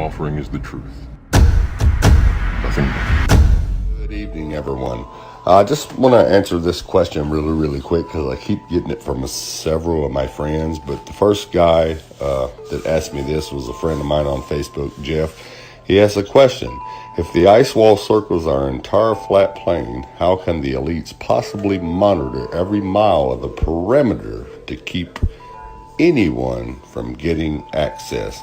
offering is the truth. Nothing more. Good evening, everyone. I just want to answer this question really quick because I keep getting it from several of my friends. But the first guy that asked me this was a friend of mine on Facebook, Jeff. He asked a question. If the ice wall circles our entire flat plain, how can the elites possibly monitor every mile of the perimeter to keep anyone from getting access?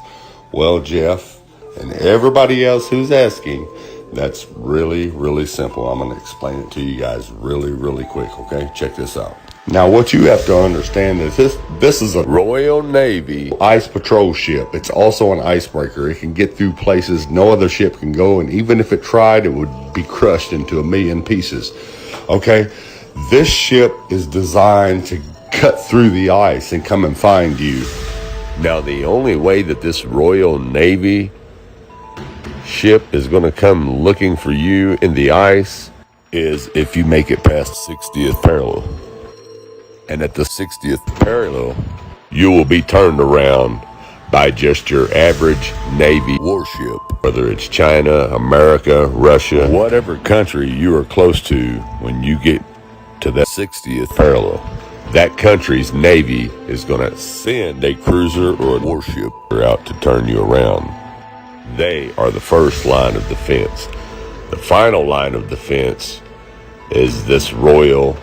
Well, Jeff, and everybody else who's asking, that's really simple. I'm going to explain it to you guys really quick, okay? Check this out. Now, what you have to understand is this is a Royal Navy ice patrol ship. It's also an icebreaker. It can get through places no other ship can go, and even if it tried, it would be crushed into a million pieces, okay? This ship is designed to cut through the ice and come and find you. Now, the only way that this Royal Navy ship is going to come looking for you in the ice is if you make it past 60th parallel. And at the 60th parallel, you will be turned around by just your average Navy warship. Whether it's China, America, Russia, whatever country you are close to, when you get to that 60th parallel, that country's Navy is going to send a cruiser or a warship out to turn you around. They are the first line of defense. The final line of defense is this Royal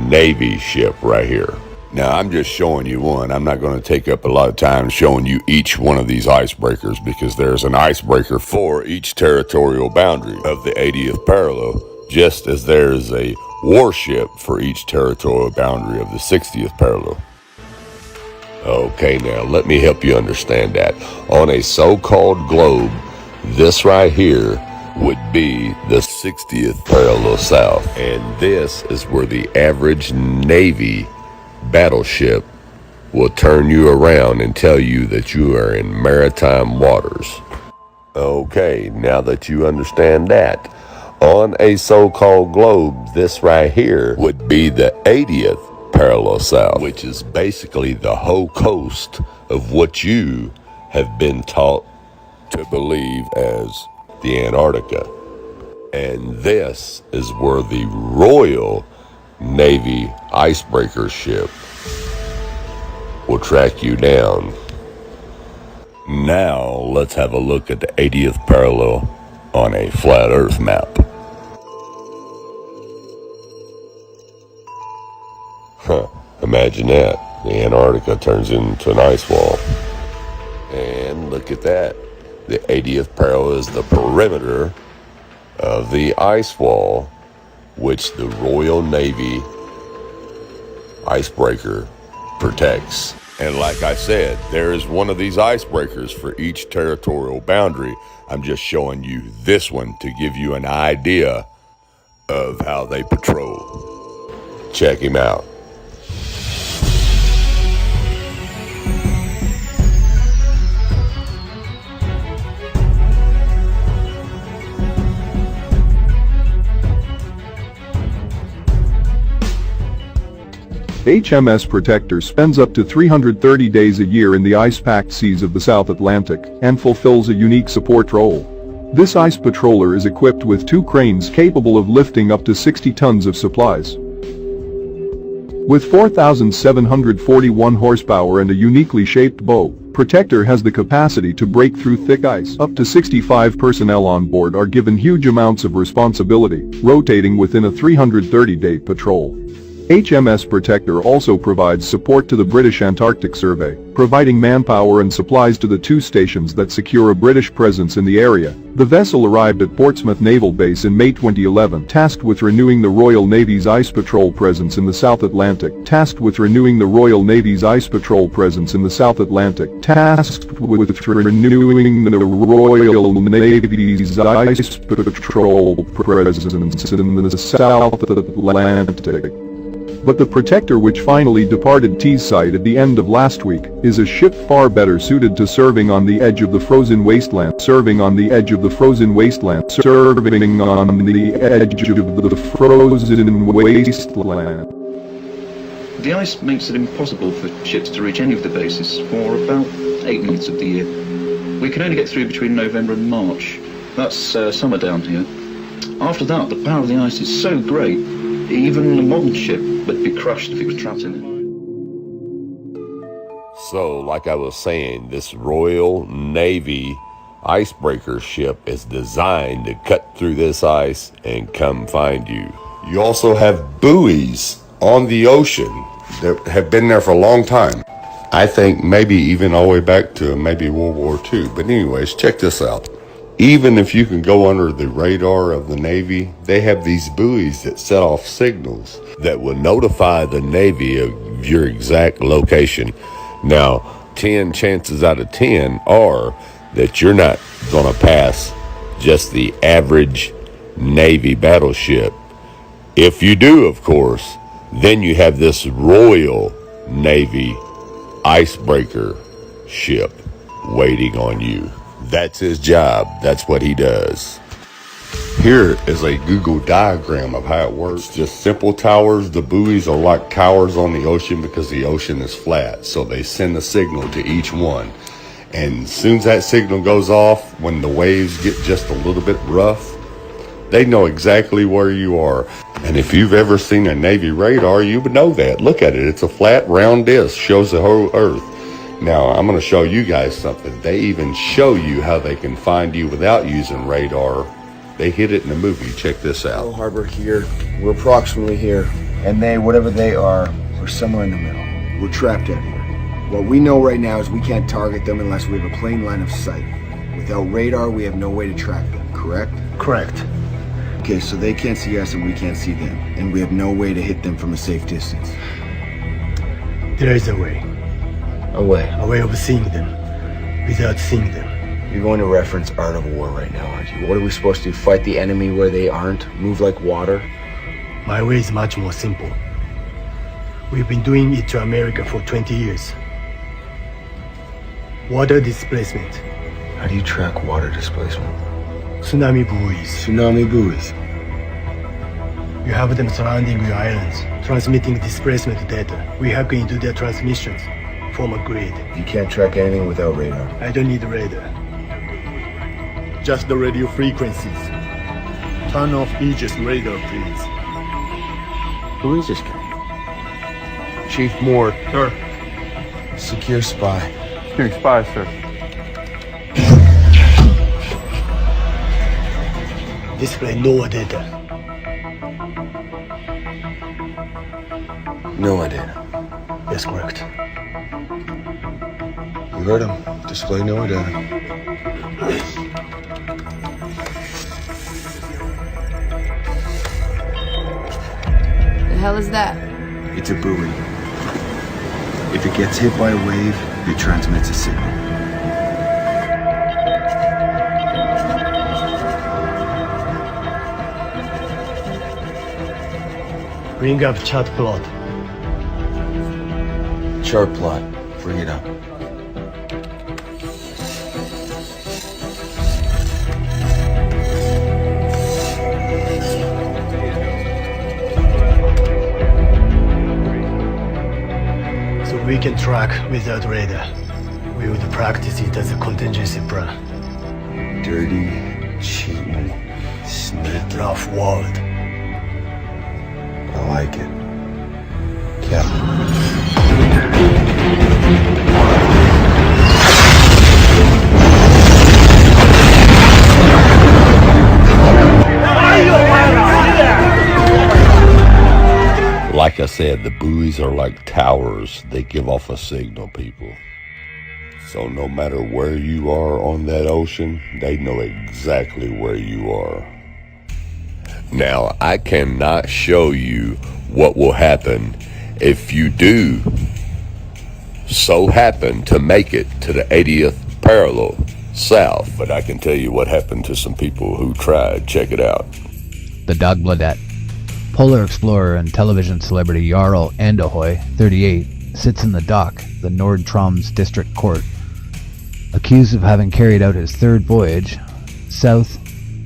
Navy ship right here. Now, I'm just showing you one. I'm not going to take up a lot of time showing you each one of these icebreakers because there's an icebreaker for each territorial boundary of the 80th parallel, just as there's a warship for each territorial boundary of the 60th parallel. Okay, now let me help you understand that. On a so-called globe, this right here would be the 60th parallel south. And this is where the average Navy battleship will turn you around and tell you that you are in maritime waters. Okay, now that you understand that, on a so-called globe, this right here would be the 80th parallel south, which is basically the whole coast of what you have been taught to believe as the Antarctica. And this is where the Royal Navy icebreaker ship will track you down. Now let's have a look at the 80th parallel on a flat earth map. Imagine that. The Antarctica turns into an ice wall. And look at that. The 80th parallel is the perimeter of the ice wall, which the Royal Navy icebreaker protects. And like I said, there is one of these icebreakers for each territorial boundary. I'm just showing you this one to give you an idea of how they patrol. Check him out. HMS Protector spends up to 330 days a year in the ice-packed seas of the South Atlantic and fulfills a unique support role. This ice patroller is equipped with 2 cranes capable of lifting up to 60 tons of supplies. With 4,741 horsepower and a uniquely shaped bow, Protector has the capacity to break through thick ice. Up to 65 personnel on board are given huge amounts of responsibility, rotating within a 330-day patrol. HMS Protector also provides support to the British Antarctic Survey, providing manpower and supplies to the 2 stations that secure a British presence in the area. The vessel arrived at Portsmouth Naval Base in May 2011, tasked with renewing the Royal Navy's ice patrol presence in the South Atlantic. Tasked with renewing the Royal Navy's ice patrol presence in the South Atlantic. Tasked with renewing the Royal Navy's ice patrol presence in the South Atlantic. But the Protector, which finally departed Teesside at the end of last week, is a ship far better suited to serving on the edge of the frozen wasteland. Serving on the edge of the frozen wasteland. Serving on the edge of the frozen wasteland. The ice makes it impossible for ships to reach any of the bases for about 8 months of the year. We can only get through between November and March. That's summer down here. After that, the power of the ice is so great, even a modern ship would be crushed if it was trapped in it. So, like I was saying, this Royal Navy icebreaker ship is designed to cut through this ice and come find you. You also have buoys on the ocean that have been there for a long time. I think maybe even all the way back to maybe World War II. But anyways, check this out. Even if you can go under the radar of the Navy, they have these buoys that set off signals that will notify the Navy of your exact location. Now, 10 chances out of 10 are that you're not going to pass just the average Navy battleship. If you do, of course, then you have this Royal Navy icebreaker ship waiting on you. That's his job. That's what he does. Here is a Google diagram of how it works. Just simple towers. The buoys are like towers on the ocean because the ocean is flat. So they send a signal to each one. And as soon as that signal goes off, when the waves get just a little bit rough, they know exactly where you are. And if you've ever seen a Navy radar, you would know that. Look at it. It's a flat, round disc. Shows the whole Earth. Now, I'm going to show you guys something. They even show you how they can find you without using radar. They hit it in the movie. Check this out. Pearl Harbor here. We're approximately here. And they, whatever they are somewhere in the middle. We're trapped out here. What we know right now is we can't target them unless we have a plain line of sight. Without radar, we have no way to track them, correct? Correct. Okay, so they can't see us and we can't see them. And we have no way to hit them from a safe distance. There is a way. A way. A way of seeing them without seeing them. You're going to reference Art of War right now, aren't you? What are we supposed to do? Fight the enemy where they aren't? Move like water? My way is much more simple. We've been doing it to America for 20 years. Water displacement. How do you track water displacement? Tsunami buoys. Tsunami buoys. You have them surrounding your islands, transmitting displacement data. We hack into their transmissions, form a grid. You can't track anything without radar. I don't need radar. Just the radio frequencies. Turn off Aegis radar, please. Who is this guy? Chief Moore. Sir. Secure spy. Secure spy, sir. Display no data. No idea. Yes, correct. You heard him. Display no data. The hell is that? It's a buoy. If it gets hit by a wave, it transmits a signal. Bring up chart plot. Chart plot. Bring it up. So we can track without radar. We would practice it as a contingency plan. Dirty, cheating, sneaky. Rough world. I like it. Captain. Like I said, the buoys are like towers. They give off a signal, people. So no matter where you are on that ocean, they know exactly where you are. Now, I cannot show you what will happen if you do so happen to make it to the 80th parallel south, but I can tell you what happened to some people who tried. Check it out. The Dagbladet. Polar explorer and television celebrity Jarl Andahoy, 38, sits in the dock, the Nordtroms District Court, accused of having carried out his third voyage south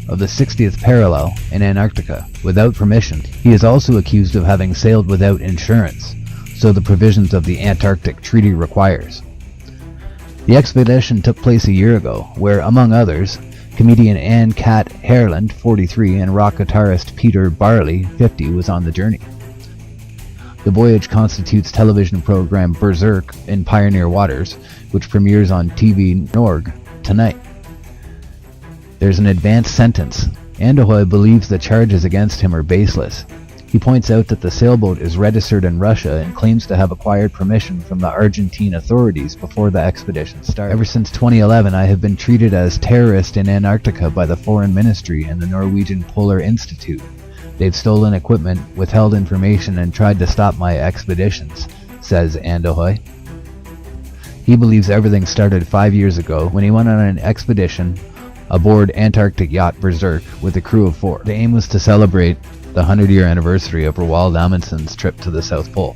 of the 60th parallel in Antarctica without permission. He is also accused of having sailed without insurance, so the provisions of the Antarctic Treaty requires. The expedition took place a year ago, where, among others, comedian Anne Cat Hareland, 43, and rock guitarist Peter Barley, 50, was on the journey. The voyage constitutes television program Berserk in Pioneer Waters, which premieres on TV Norge tonight. There's an advanced sentence. Andohoy believes the charges against him are baseless. He points out that the sailboat is registered in Russia and claims to have acquired permission from the Argentine authorities before the expedition started. Ever since 2011, I have been treated as terrorist in Antarctica by the Foreign Ministry and the Norwegian Polar Institute. They've stolen equipment, withheld information, and tried to stop my expeditions, says Andohoy. He believes everything started 5 years ago when he went on an expedition aboard Antarctic yacht Berserk with a crew of 4. The aim was to celebrate the 100-year anniversary of Roald Amundsen's trip to the South Pole.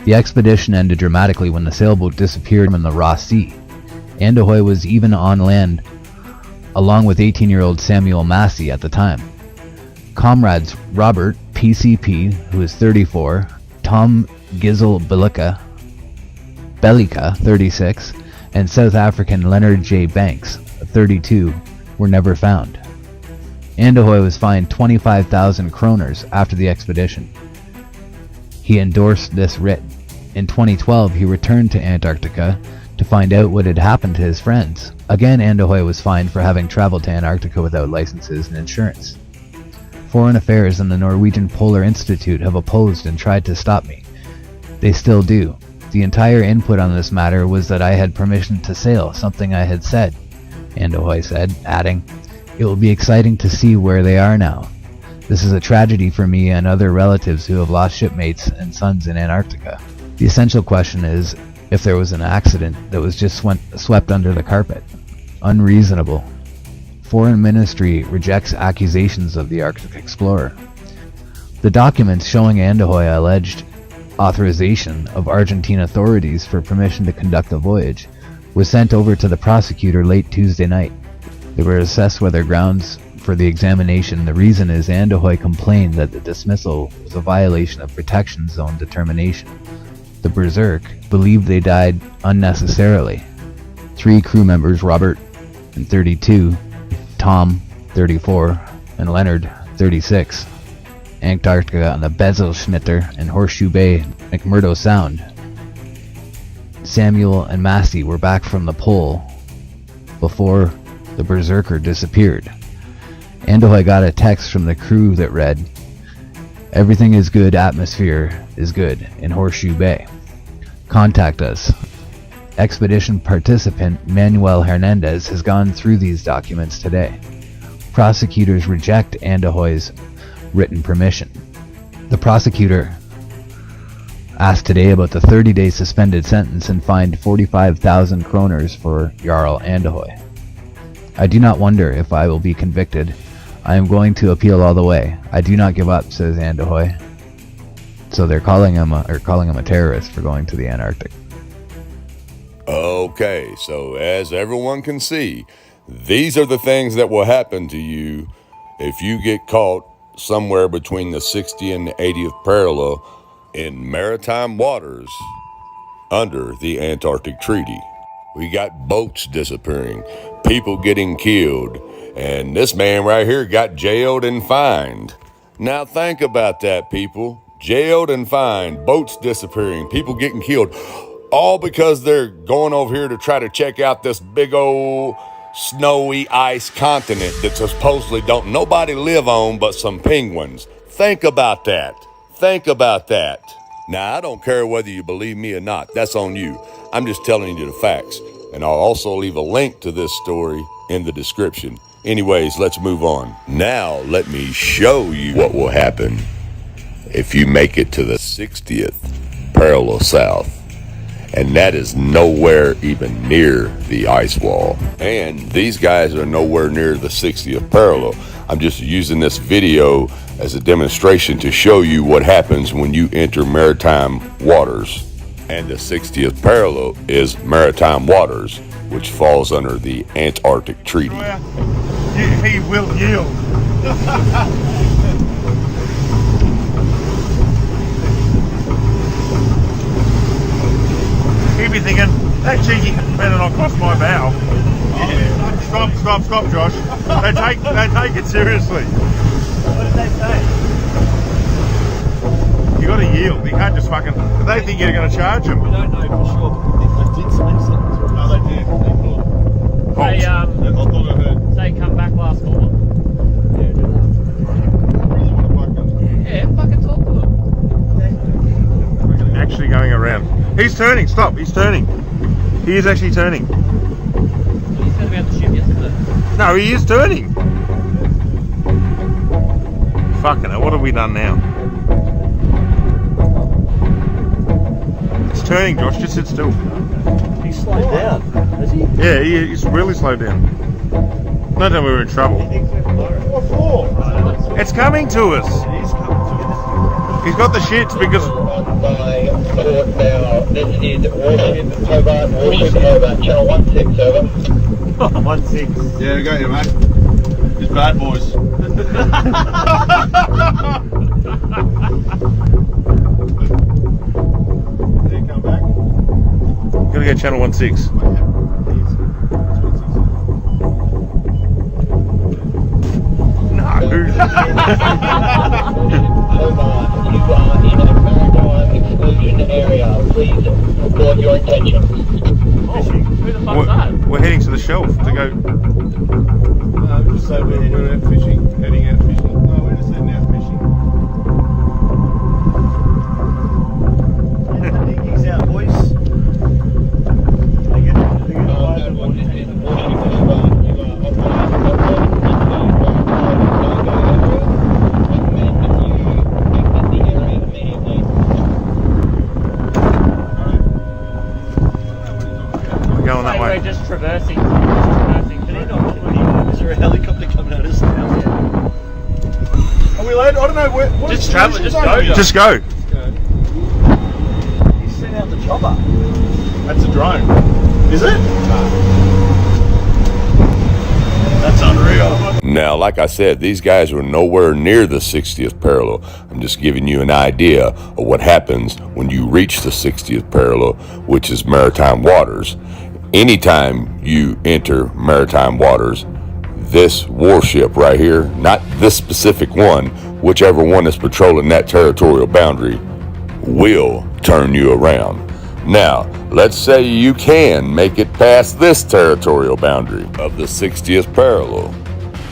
The expedition ended dramatically when the sailboat disappeared in the Ross Sea. Andohoy was even on land, along with 18-year-old Samuel Massey at the time. Comrades Robert PCP, who is 34, Tom Gizel Bellica, 36, and South African Leonard J. Banks, 32, were never found. Andohoy was fined 25,000 kroners after the expedition. He endorsed this writ. In 2012, he returned to Antarctica to find out what had happened to his friends. Again, Andohoy was fined for having traveled to Antarctica without licenses and insurance. Foreign Affairs and the Norwegian Polar Institute have opposed and tried to stop me. They still do. The entire input on this matter was that I had permission to sail, something I had said, Andohoy said, adding, "It will be exciting to see where they are now. This is a tragedy for me and other relatives who have lost shipmates and sons in Antarctica. The essential question is if there was an accident that was just swept under the carpet. Unreasonable. Foreign Ministry rejects accusations of the Arctic explorer." The documents showing Andohoy alleged authorization of Argentine authorities for permission to conduct the voyage were sent over to the prosecutor late Tuesday night. They were assessed whether grounds for the examination. The reason is Andohoy complained that the dismissal was a violation of protection zone determination. The Berserk believed they died unnecessarily. 3 crew members, Robert and 32, Tom 34, and Leonard 36, Antarctica on the Bezelschnitter and Horseshoe Bay, McMurdo Sound. Samuel and Massey were back from the pole before the Berserker disappeared. Andohoy got a text from the crew that read, "Everything is good, atmosphere is good in Horseshoe Bay. Contact us." Expedition participant Manuel Hernandez has gone through these documents today. Prosecutors reject Andohoy's written permission. The prosecutor asked today about the 30-day suspended sentence and fined 45,000 kroners for Jarl Andohoy. "I do not wonder if I will be convicted. I am going to appeal all the way. I do not give up," says Andohoy. So they're calling him a terrorist for going to the Antarctic. Okay, so as everyone can see, these are the things that will happen to you if you get caught somewhere between the 60th and the 80th parallel in maritime waters under the Antarctic Treaty. We got boats disappearing, people getting killed, and this man right here got jailed and fined. Now think about that, people. Jailed and fined, boats disappearing, people getting killed, all because they're going over here to try to check out this big old snowy ice continent that supposedly don't nobody live on but some penguins. Think about that. Think about that. Now, I don't care whether you believe me or not. That's on you. I'm just telling you the facts. And I'll also leave a link to this story in the description. Anyways, let's move on. Now, let me show you what will happen if you make it to the 60th parallel south. And that is nowhere even near the ice wall. And these guys are nowhere near the 60th parallel. I'm just using this video as a demonstration to show you what happens when you enter maritime waters. And the 60th parallel is maritime waters, which falls under the Antarctic Treaty. He will yield. He be thinking, That cheeky better not cross my bow. Yeah. Stop, Josh. They take it seriously. What did they say? You got to yield. You can't just fucking. They think you're going to charge them. We don't know for sure, but they did say something. No, they did. They come back last fall. Yeah, fucking talk to them. Actually going around. He's turning. Stop. He's turning. He is actually turning. He said about the ship yesterday. No, he is turning. Fucking hell, what have we done now? It's turning, Josh. Just sit still. He's slowed down, has he? Yeah, he's really slowed down. No doubt we were in trouble. What for? It's coming to us. He's coming to He's got the shits because by Port now. This is Warship Hobart, Warship Hobart, channel 16, over. 16. yeah, we got you, mate. It's bad boys. Did he come back? Gotta go channel 16. Hobart, you are in a maritime exclusion area. Please report your intention. Oh, who the fuck's that? We're heading to the shelf to go. Just say we're out fishing. Heading out fishing. No, we're just heading out fishing. Get the dinghies out, boys. They get away from one Warship Hobart, you are operating. Going that way. We're just traversing. But they're not killing anyone. Is there a helicopter coming at us now? Are we late? I don't know. What Just travel, just go. Just go. You sent out the chopper. That's a drone. Is it? That's unreal. Now, like I said, these guys were nowhere near the 60th parallel. I'm just giving you an idea of what happens when you reach the 60th parallel, which is maritime waters. Anytime you enter maritime waters, this warship right here, not this specific one, whichever one is patrolling that territorial boundary, will turn you around. Now, let's say you can make it past this territorial boundary of the 60th parallel.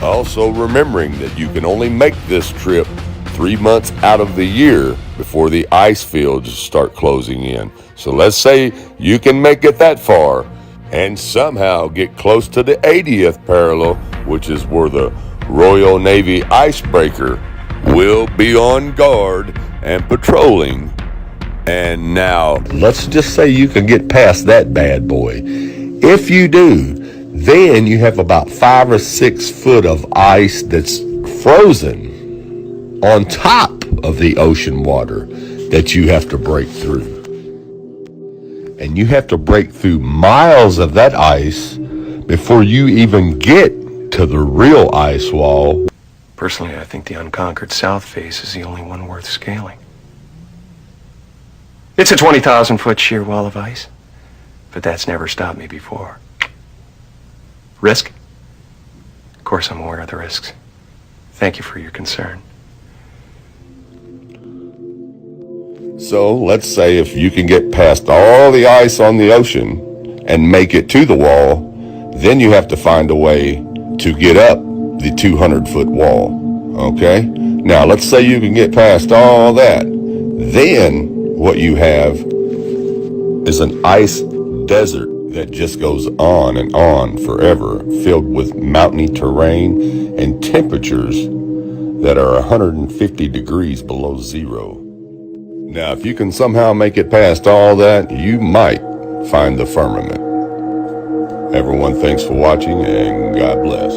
Also remembering that you can only make this trip 3 months out of the year before the ice fields start closing in. So let's say you can make it that far and somehow get close to the 80th parallel, which is where the Royal Navy icebreaker will be on guard and patrolling. And now, let's just say you can get past that bad boy. If you do, then you have about 5 or 6 foot of ice that's frozen on top of the ocean water that you have to break through. And you have to break through miles of that ice before you even get to the real ice wall. Personally, I think the unconquered south face is the only one worth scaling. It's a 20,000 foot sheer wall of ice, but that's never stopped me before. Risk? Of course I'm aware of the risks. Thank you for your concern. So let's say if you can get past all the ice on the ocean and make it to the wall, then you have to find a way to get up the 200-foot wall, okay? Now, let's say you can get past all that. Then what you have is an ice desert that just goes on and on forever, filled with mountainy terrain and temperatures that are 150 degrees below zero. Now, if you can somehow make it past all that, you might find the firmament. Everyone, thanks for watching, and God bless.